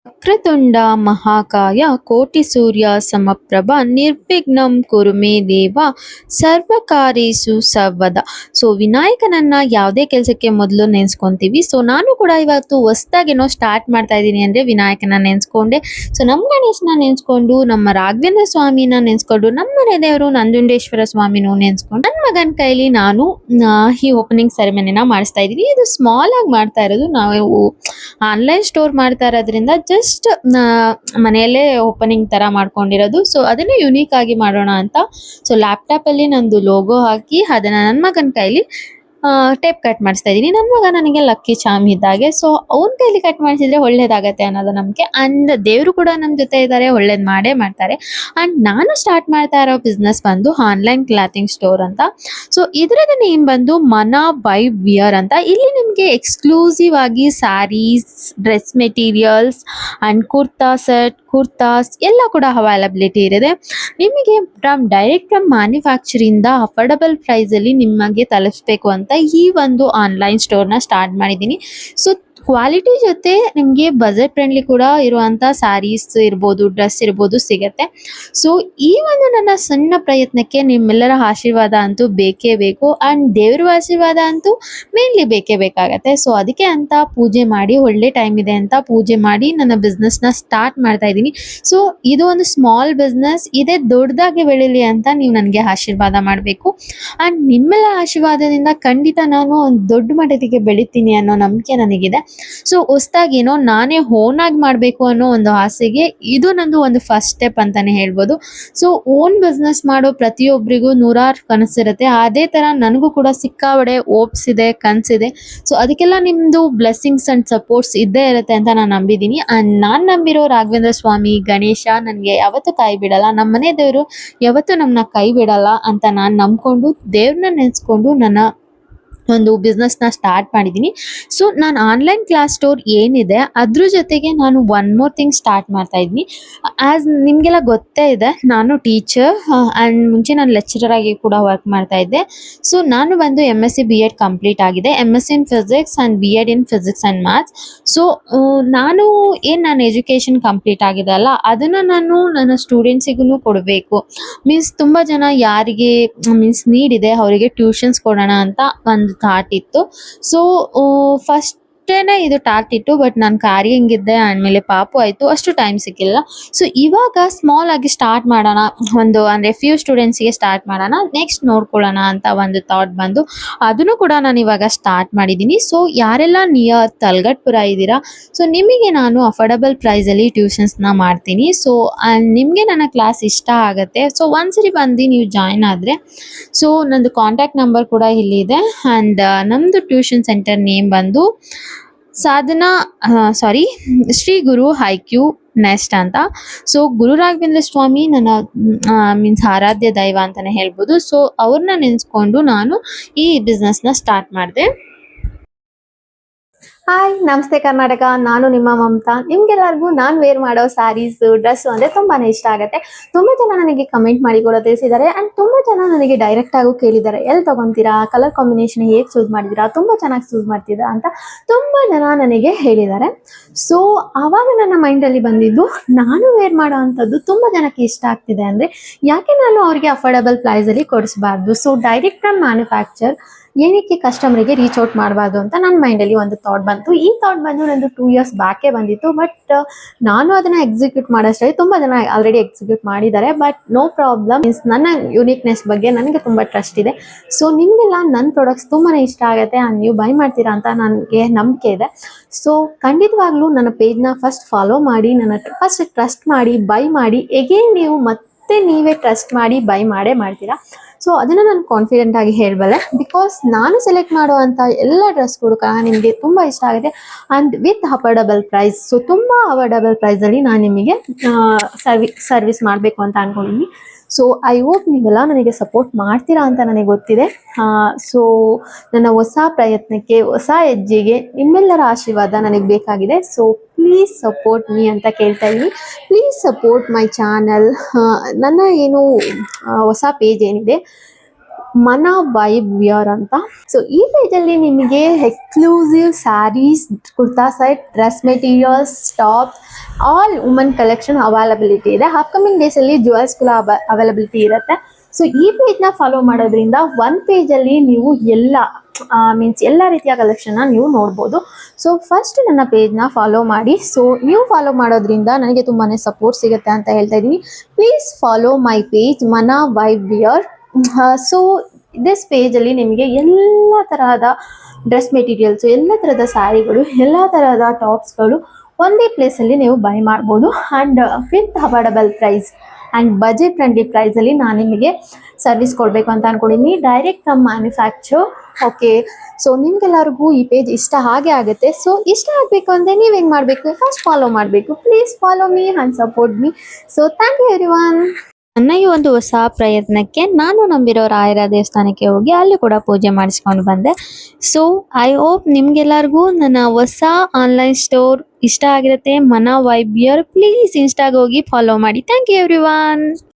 ವಕ್ರತುಂಡ ಮಹಾಕಾಯ ಕೋಟಿ ಸೂರ್ಯ ಸಮಪ್ರಭ ನಿರ್ವಿಘ್ನಂ ಕುರು ಮೇ ದೇವ ಸರ್ವಕಾರ್ಯೇಷು ಸರ್ವದ. ಸೊ ವಿನಾಯಕನನ್ನ ಯಾವುದೇ ಕೆಲಸಕ್ಕೆ ಮೊದಲು ನೆನ್ಸ್ಕೊಂತೀವಿ. ಸೊ ನಾನು ಕೂಡ ಇವತ್ತು ಹೊಸ್ದಾಗೇನೋ ಸ್ಟಾರ್ಟ್ ಮಾಡ್ತಾ ಇದ್ದೀನಿ ಅಂದ್ರೆ ವಿನಾಯಕನ ನೆನ್ಸ್ಕೊಂಡೆ. ಸೊ ನಮ್ಮ ಗಣೇಶನ ನೆನ್ಸ್ಕೊಂಡು, ನಮ್ಮ ರಾಘವೇಂದ್ರ ಸ್ವಾಮಿನ ನೆನ್ಸ್ಕೊಂಡು, ನಮ್ಮ ಮನೆ ದೇವರು ನಂಜುಂಡೇಶ್ವರ ಸ್ವಾಮಿನೂ ನೆನ್ಸ್ಕೊಂಡು ನನ್ನ ಮಗನ ಕೈಲಿ ನಾನು ಈ ಓಪನಿಂಗ್ ಸೆರೆಮನಿನ ಮಾಡಿಸ್ತಾ ಇದ್ದೀನಿ. ಇದು ಸ್ಮಾಲ್ ಆಗಿ ಮಾಡ್ತಾ ಇರೋದು. ನಾವು ಆನ್ಲೈನ್ ಸ್ಟೋರ್ ಮಾಡ್ತಾ ಇರೋದ್ರಿಂದ ಜಸ್ಟ್ ಮನೆಯಲ್ಲೇ ಓಪನಿಂಗ್ ತರ ಮಾಡ್ಕೊಂಡಿರೋದು. ಸೊ ಅದನ್ನೇ ಯುನೀಕ್ ಆಗಿ ಮಾಡೋಣ ಅಂತ ಸೊ ಲ್ಯಾಪ್ಟಾಪ್ ಅಲ್ಲಿ ನಂದು ಲೋಗೋ ಹಾಕಿ ಅದನ್ನ ನನ್ನ ಮಗನ ಕೈಲಿ ಟೇಪ್ ಕಟ್ ಮಾಡಿಸ್ತಾ ಇದ್ದೀನಿ. ನನ್ನ ಮಗ ನನಗೆ ಲಕ್ಕಿ ಚಾಮ್ ಇದ್ದಾಗೆ. ಸೊ ಅವನ ಕೈಲಿ ಕಟ್ ಮಾಡಿಸಿದ್ರೆ ಒಳ್ಳೇದಾಗತ್ತೆ ಅನ್ನೋದು ನಮಗೆ. ಅಂಡ್ ದೇವರು ಕೂಡ ನಮ್ಮ ಜೊತೆ ಇದ್ದಾರೆ, ಒಳ್ಳೇದ್ ಮಾಡೇ ಮಾಡ್ತಾರೆ. ಅಂಡ್ ನಾನು ಸ್ಟಾರ್ಟ್ ಮಾಡ್ತಾ ಇರೋ ಬಿಸ್ನೆಸ್ ಬಂದು ಆನ್ಲೈನ್ ಕ್ಲಾತಿಂಗ್ ಸ್ಟೋರ್ ಅಂತ. ಸೊ ಇದ್ರದ ನೇಮ್ ಬಂದು ಮನ ವೈಬ್ ವಿಯರ್ ಅಂತ. ಇಲ್ಲಿ ನಿಮಗೆ ಎಕ್ಸ್ಕ್ಲೂಸಿವ್ ಆಗಿ sarees, dress materials and kurta set, kurtas ಎಲ್ಲ ಕೂಡ ಅವೈಲಬಿಲಿಟಿ ಇದೆ. ನಿಮಗೆ ಡೈರೆಕ್ಟ್ ಫ್ರಮ್ ಮ್ಯಾನುಫ್ಯಾಕ್ಚರಿಂದ ಅಫೋರ್ಡಬಲ್ ಪ್ರೈಸ್ ಅಲ್ಲಿ ನಿಮಗೆ ತಲುಪಿಸ್ಬೇಕು ಅಂತ ಈ ಒಂದು ಆನ್ಲೈನ್ ಸ್ಟೋರ್ನ ಸ್ಟಾರ್ಟ್ ಮಾಡಿದ್ದೀನಿ. ಸೊ ಕ್ವಾಲಿಟಿ ಜೊತೆ ನಿಮಗೆ ಬಜೆಟ್ ಫ್ರೆಂಡ್ಲಿ ಕೂಡ ಇರುವಂತ ಸ್ಯಾರೀಸ್ ಇರ್ಬೋದು, ಡ್ರೆಸ್ ಇರ್ಬೋದು ಸಿಗತ್ತೆ. ಸೊ ಈ ಒಂದು ನನ್ನ ಸಣ್ಣ ಪ್ರಯತ್ನಕ್ಕೆ ನಿಮ್ಮೆಲ್ಲರ ಆಶೀರ್ವಾದ ಅಂತೂ ಬೇಕೇ ಬೇಕು. ಅಂಡ್ ದೇವ್ರ ಆಶೀರ್ವಾದ ಅಂತೂ ಮೇನ್ಲಿ ಬೇಕೇ ಬೇಕಾಗತ್ತೆ. ಸೊ ಅದಕ್ಕೆ ಅಂತ ಪೂಜೆ ಮಾಡಿ, ಒಳ್ಳೆ ಟೈಮ್ ಇದೆ ಅಂತ ಪೂಜೆ ಮಾಡಿ ನನ್ನ ಬಿಸ್ನೆಸ್ನ ಸ್ಟಾರ್ಟ್ ಮಾಡ್ತಾ ಇದ್ದೀನಿ. ಸೊ ಇದು ಒಂದು ಸ್ಮಾಲ್ ಬಿಸ್ನೆಸ್, ಇದೇ ದೊಡ್ಡದಾಗಿ ಬೆಳೀಲಿ ಅಂತ ನೀವು ನನಗೆ ಆಶೀರ್ವಾದ ಮಾಡಬೇಕು. ಅಂಡ್ ನಿಮ್ಮೆಲ್ಲ ಆಶೀರ್ವಾದದಿಂದ ಖಂಡಿತ ನಾನು ಒಂದು ದೊಡ್ಡ ಮಟ್ಟಕ್ಕೆ ಬೆಳಿತೀನಿ ಅನ್ನೋ ನಂಬಿಕೆ ನನಗಿದೆ. ಸೊ ಹೊಸ್ದಾಗಿ ಏನೋ ನಾನೇ ಓನ್ ಆಗಿ ಮಾಡಬೇಕು ಅನ್ನೋ ಒಂದು ಆಸೆಗೆ ಇದು ನಂದು ಒಂದು ಫಸ್ಟ್ ಸ್ಟೆಪ್ ಅಂತಾನೆ ಹೇಳ್ಬೋದು. ಸೊ ಓನ್ ಬಿಸ್ನೆಸ್ ಮಾಡೋ ಪ್ರತಿಯೊಬ್ಬರಿಗೂ ನೂರಾರು ಕನಸಿರುತ್ತೆ. ಅದೇ ತರ ನನಗೂ ಕೂಡ ಸಿಕ್ಕಾಬಡೆ ಓಪ್ಸ್ ಇದೆ, ಕನಸಿದೆ. ಸೊ ಅದಕ್ಕೆಲ್ಲ ನಿಮ್ದು ಬ್ಲೆಸ್ಸಿಂಗ್ಸ್ ಅಂಡ್ ಸಪೋರ್ಟ್ಸ್ ಇದ್ದೇ ಇರುತ್ತೆ ಅಂತ ನಾನು ನಂಬಿದ್ದೀನಿ. ಅಂಡ್ ನಾನು ನಂಬಿರೋ ರಾಘವೇಂದ್ರ ಸ್ವಾಮಿ, ಗಣೇಶ ನನಗೆ ಯಾವತ್ತೂ ಕೈ ಬಿಡಲ್ಲ, ನಮ್ಮ ಮನೆ ದೇವರು ಯಾವತ್ತೂ ನಮ್ಮನ್ನ ಕೈ ಬಿಡಲ್ಲ ಅಂತ ನಾನು ನಂಬ್ಕೊಂಡು ದೇವ್ರನ್ನ ನೆನೆಸ್ಕೊಂಡು ನನ್ನ ಒಂದು ಬಿಸ್ನೆಸ್ನ ಸ್ಟಾರ್ಟ್ ಮಾಡಿದ್ದೀನಿ. ಸೊ ನಾನು ಆನ್ಲೈನ್ ಕ್ಲಾಸ್ ಸ್ಟೋರ್ ಏನಿದೆ ಅದ್ರ ಜೊತೆಗೆ ನಾನು ಒನ್ ಮೋರ್ ಥಿಂಗ್ ಸ್ಟಾರ್ಟ್ ಮಾಡ್ತಾ ಇದ್ದೀನಿ. ಆ್ಯಸ್ ನಿಮಗೆಲ್ಲ ಗೊತ್ತೇ ಇದೆ, ನಾನು ಟೀಚರ್ ಆ್ಯಂಡ್ ಮುಂಚೆ ನಾನು ಲೆಕ್ಚರರ್ ಆಗಿ ಕೂಡ ವರ್ಕ್ ಮಾಡ್ತಾ ಇದ್ದೆ. ಸೊ ನಾನು ಬಂದು MSc B.Ed ಕಂಪ್ಲೀಟ್ ಆಗಿದೆ, MSc in physics and B.Ed in physics and maths. So ನಾನು ನನ್ನ ಎಜುಕೇಷನ್ ಕಂಪ್ಲೀಟ್ ಆಗಿದೆ ಅಲ್ಲ, ಅದನ್ನು ನಾನು ನನ್ನ ಸ್ಟೂಡೆಂಟ್ಸಿಗೂ ಕೊಡಬೇಕು. ಮೀನ್ಸ್ ತುಂಬ ಜನ ಯಾರಿಗೆ ಮೀನ್ಸ್ ನೀಡ್ ಇದೆ ಅವರಿಗೆ ಟ್ಯೂಷನ್ಸ್ ಕೊಡೋಣ ಅಂತ ಒಂದು ಥಾಟ್ ಇತ್ತು. ಸೊ ಫಸ್ಟೇನೆ ಇದು ಥಾಟ್ ಇತ್ತು, ಬಟ್ ನಾನು ಕಾರ್ಯಿಂಗಿದ್ದೆ ಆಮೇಲೆ ಪಾಪು ಆಯಿತು, ಅಷ್ಟು ಟೈಮ್ ಸಿಕ್ಕಿಲ್ಲ. ಸೊ ಇವಾಗ ಸ್ಮಾಲ್ ಆಗಿ ಸ್ಟಾರ್ಟ್ ಮಾಡೋಣ, ಒಂದು ಅಂದರೆ ಫ್ಯೂ ಸ್ಟೂಡೆಂಟ್ಸ್ಗೆ ಸ್ಟಾರ್ಟ್ ಮಾಡೋಣ, ನೆಕ್ಸ್ಟ್ ನೋಡ್ಕೊಳ್ಳೋಣ ಅಂತ ಒಂದು ಥಾಟ್ ಬಂದು ಅದನ್ನು ಕೂಡ ನಾನು ಇವಾಗ ಸ್ಟಾರ್ಟ್ ಮಾಡಿದ್ದೀನಿ. ಸೊ ಯಾರೆಲ್ಲ ನಿಯರ್ ತಲಗಟ್ಪುರ ಇದ್ದೀರಾ, ಸೊ ನಿಮಗೆ ನಾನು ಅಫೋರ್ಡಬಲ್ ಪ್ರೈಸಲ್ಲಿ ಟ್ಯೂಷನ್ಸ್ನ ಮಾಡ್ತೀನಿ. ಸೊ ನಿಮಗೆ ನನ್ನ ಕ್ಲಾಸ್ ಇಷ್ಟ ಆಗುತ್ತೆ. ಸೊ ಒಂದ್ಸರಿ ಬಂದು ನೀವು ಜಾಯ್ನ್ ಆದರೆ ಸೊ ನಂದು ಕಾಂಟ್ಯಾಕ್ಟ್ ನಂಬರ್ ಕೂಡ ಇಲ್ಲಿದೆ. ಆ್ಯಂಡ್ ನಮ್ಮದು ಟ್ಯೂಷನ್ ಸೆಂಟರ್ ನೇಮ್ ಬಂದು ಸಾಧನಾ ಶ್ರೀ ಗುರು ಹೈಕ್ಯೂ ನೆಸ್ಟ್ ಅಂತ. ಸೊ ಗುರು ರಾಘವೇಂದ್ರ ಸ್ವಾಮಿ ನನ್ನ ಮೀನ್ಸ್ ಆರಾಧ್ಯ ದೈವ ಅಂತಾನೆ ಹೇಳ್ಬೋದು. ಸೊ ಅವ್ರನ್ನ ನೆನೆಸ್ಕೊಂಡು ನಾನು ಈ ಬಿಸ್ನೆಸ್ನ ಸ್ಟಾರ್ಟ್ ಮಾಡಿದೆ. ಹಾಯ್, ನಮಸ್ತೆ ಕರ್ನಾಟಕ. ನಾನು ನಿಮ್ಮ ಮಮತಾ. ನಿಮ್ಗೆಲ್ಲರಿಗೂ ನಾನು ವೇರ್ ಮಾಡೋ ಸ್ಯಾರೀಸ್, ಡ್ರೆಸ್ ಅಂದರೆ ತುಂಬಾನೇ ಇಷ್ಟ ಆಗುತ್ತೆ. ತುಂಬ ಜನ ನನಗೆ ಕಮೆಂಟ್ ಮಾಡಿ ಕೂಡ ತಿಳಿಸಿದ್ದಾರೆ. ಆ್ಯಂಡ್ ತುಂಬ ಜನ ನನಗೆ ಡೈರೆಕ್ಟ್ ಆಗು ಕೇಳಿದ್ದಾರೆ, ಎಲ್ಲಿ ತೊಗೊತೀರಾ, ಕಲರ್ ಕಾಂಬಿನೇಷನ್ ಹೇಗೆ ಚೂಸ್ ಮಾಡಿದ್ದೀರಾ, ತುಂಬ ಚೆನ್ನಾಗಿ ಚೂಸ್ ಮಾಡ್ತಿದ್ದೀರಾ ಅಂತ ತುಂಬ ಜನ ನನಗೆ ಹೇಳಿದ್ದಾರೆ. ಸೊ ಆವಾಗ ನನ್ನ ಮೈಂಡಲ್ಲಿ ಬಂದಿದ್ದು, ನಾನು ವೇರ್ ಮಾಡೋ ಅಂಥದ್ದು ತುಂಬ ಜನಕ್ಕೆ ಇಷ್ಟ ಆಗ್ತಿದೆ ಅಂದರೆ ಯಾಕೆ ನಾನು ಅವರಿಗೆ ಅಫೋರ್ಡಬಲ್ ಪ್ರೈಸಲ್ಲಿ ಕೊಡಿಸ್ಬಾರ್ದು. ಸೊ ಡೈರೆಕ್ಟ್ ಫ್ರಮ್ ಮ್ಯಾನುಫ್ಯಾಕ್ಚರ್ ಏನಕ್ಕೆ ಕಸ್ಟಮರಿಗೆ ರೀಚ್ ಔಟ್ ಮಾಡಬಾರ್ದು ಅಂತ ನನ್ನ ಮೈಂಡಲ್ಲಿ ಒಂದು ಥಾಟ್ ಬಂತು. ಈ ಥಾಟ್ ಬಂದು ನಂದು 2 years ಬ್ಯಾಕೇ ಬಂದಿತ್ತು. ಬಟ್ ನಾನು ಅದನ್ನು ಎಕ್ಸಿಕ್ಯೂಟ್ ಮಾಡೋಷ್ಟರಲ್ಲಿ ತುಂಬ ಜನ ಆಲ್ರೆಡಿ ಎಕ್ಸಿಕ್ಯೂಟ್ ಮಾಡಿದ್ದಾರೆ. ಬಟ್ ನೋ ಪ್ರಾಬ್ಲಮ್, ಮೀನ್ಸ್ ನನ್ನ ಯುನೀಕ್ನೆಸ್ ಬಗ್ಗೆ ನನಗೆ ತುಂಬ ಟ್ರಸ್ಟ್ ಇದೆ. ಸೊ ನಿಮಗೆಲ್ಲ ನನ್ನ ಪ್ರಾಡಕ್ಟ್ಸ್ ತುಂಬಾ ಇಷ್ಟ ಆಗುತ್ತೆ, ನೀವು ಬೈ ಮಾಡ್ತೀರಾ ಅಂತ ನನಗೆ ನಂಬಿಕೆ ಇದೆ. ಸೊ ಖಂಡಿತವಾಗ್ಲೂ ನನ್ನ ಪೇಜ್ನ ಫಸ್ಟ್ ಫಾಲೋ ಮಾಡಿ, ನನ್ನ ಫಸ್ಟ್ ಟ್ರಸ್ಟ್ ಮಾಡಿ ಬೈ ಮಾಡಿ, ಎಗೇನ್ ನೀವು ಮತ್ತೆ ನೀವೇ ಟ್ರಸ್ಟ್ ಮಾಡಿ ಬೈ ಮಾಡೇ ಮಾಡ್ತೀರಾ. ಸೊ ಅದನ್ನು ನಾನು ಕಾನ್ಫಿಡೆಂಟ್ ಆಗಿ ಹೇಳಬಲ್ಲೆ, ಬಿಕಾಸ್ ನಾನು ಸೆಲೆಕ್ಟ್ ಮಾಡುವಂಥ ಎಲ್ಲ ಡ್ರೆಸ್ಗಳು ನಿಮಗೆ ತುಂಬ ಇಷ್ಟ ಆಗುತ್ತೆ and with affordable price. So ತುಂಬ ಅಫೋರ್ಡಬಲ್ ಪ್ರೈಸಲ್ಲಿ ನಾನು ನಿಮಗೆ ಸರ್ವಿಸ್ ಮಾಡಬೇಕು ಅಂತ ಅಂದ್ಕೊಂಡಿದ್ದೀನಿ. ಸೊ ಐ ಹೋಪ್ ನೀವೆಲ್ಲ ನನಗೆ ಸಪೋರ್ಟ್ ಮಾಡ್ತೀರಾ ಅಂತ ನನಗೆ ಗೊತ್ತಿದೆ. ಸೊ ನನ್ನ ಹೊಸ ಪ್ರಯತ್ನಕ್ಕೆ, ಹೊಸ ಹೆಜ್ಜೆಗೆ ನಿಮ್ಮೆಲ್ಲರ ಆಶೀರ್ವಾದ ನನಗೆ ಬೇಕಾಗಿದೆ. ಸೊ ಪ್ಲೀಸ್ ಸಪೋರ್ಟ್ ಮೀ ಅಂತ ಕೇಳ್ತಾ ಇದ್ದೀನಿ. Please support my channel. ನನ್ನ ಏನು ಹೊಸ ಪೇಜ್ ಏನಿದೆ ಮನ ವೈಬ್ ವಿಯರ್ ಅಂತ. ಸೊ ಈ ಪೇಜಲ್ಲಿ ನಿಮಗೆ exclusive sarees, kurta set, dress materials, tops, all woman collection availability ಇದೆ. ಅಪ್ಕಮಿಂಗ್ ಡೇಸಲ್ಲಿ ಜ್ಯುವೆಲ್ಸ್ ಕೂಡ ಅವೈಲಬಿಲಿಟಿ ಇರುತ್ತೆ. ಸೊ ಈ ಪೇಜ್ನ ಫಾಲೋ ಮಾಡೋದ್ರಿಂದ ಒಂದು ಪೇಜಲ್ಲಿ ನೀವು ಎಲ್ಲ ರೀತಿಯ ಕಲೆಕ್ಷನ್ನ ನೀವು ನೋಡ್ಬೋದು. ಸೊ ಫಸ್ಟ್ ನನ್ನ ಪೇಜ್ನ ಫಾಲೋ ಮಾಡಿ. ಸೊ ನೀವು ಫಾಲೋ ಮಾಡೋದ್ರಿಂದ ನನಗೆ ತುಂಬಾ ಸಪೋರ್ಟ್ ಸಿಗುತ್ತೆ ಅಂತ ಹೇಳ್ತಾ ಇದ್ದೀನಿ. ಪ್ಲೀಸ್ ಫಾಲೋ ಮೈ ಪೇಜ್ ಮನ ವೈಬ್ ವಿಯರ್. ಸೊ ದಿಸ್ ಪೇಜಲ್ಲಿ ನಿಮಗೆ ಎಲ್ಲ ತರಹದ ಡ್ರೆಸ್ ಮೆಟೀರಿಯಲ್ಸು, ಎಲ್ಲ ಥರದ ಸ್ಯಾರಿಗಳು, ಎಲ್ಲ ತರಹದ ಟಾಪ್ಸ್ಗಳು ಒಂದೇ ಪ್ಲೇಸಲ್ಲಿ ನೀವು ಬೈ ಮಾಡ್ಬೋದು. And with affordable price and budget friendly ಪ್ರೈಸಲ್ಲಿ ನಾನು ನಿಮಗೆ ಸರ್ವಿಸ್ ಕೊಡಬೇಕು ಅಂತ ಅಂದ್ಕೊಂಡಿದ್ದೀನಿ, direct from manufacture. Okay, so ನಿಮ್ಗೆಲ್ಲರಿಗೂ ಈ ಪೇಜ್ ಇಷ್ಟ ಆಗುತ್ತೆ. ಸೊ ಇಷ್ಟ ಆಗಬೇಕು ಅಂದರೆ ನೀವು ಹೆಂಗೆ ಮಾಡಬೇಕು, ಫಸ್ಟ್ ಫಾಲೋ ಮಾಡಬೇಕು. Please follow me and support me. So thank you everyone. ನನ್ನ ಈ ಒಂದು ಹೊಸ ಪ್ರಯತ್ನಕ್ಕೆ ನಾನು ನಂಬಿರೋ ರಾಯರ ದೇವಸ್ಥಾನಕ್ಕೆ ಹೋಗಿ ಅಲ್ಲಿ ಕೂಡ ಪೂಜೆ ಮಾಡಿಸ್ಕೊಂಡು ಬಂದೆ. ಸೊ ಐ ಹೋಪ್ ನಿಮ್ಗೆಲ್ಲರಿಗೂ ನನ್ನ ಹೊಸ ಆನ್ಲೈನ್ ಸ್ಟೋರ್ ಇಷ್ಟ ಆಗಿರುತ್ತೆ, ಮನ ವೈಬ್ ವಿಯರ್. ಪ್ಲೀಸ್ ಇನ್ಸ್ಟಾಗೆ ಹೋಗಿ ಫಾಲೋ ಮಾಡಿ. Thank you everyone.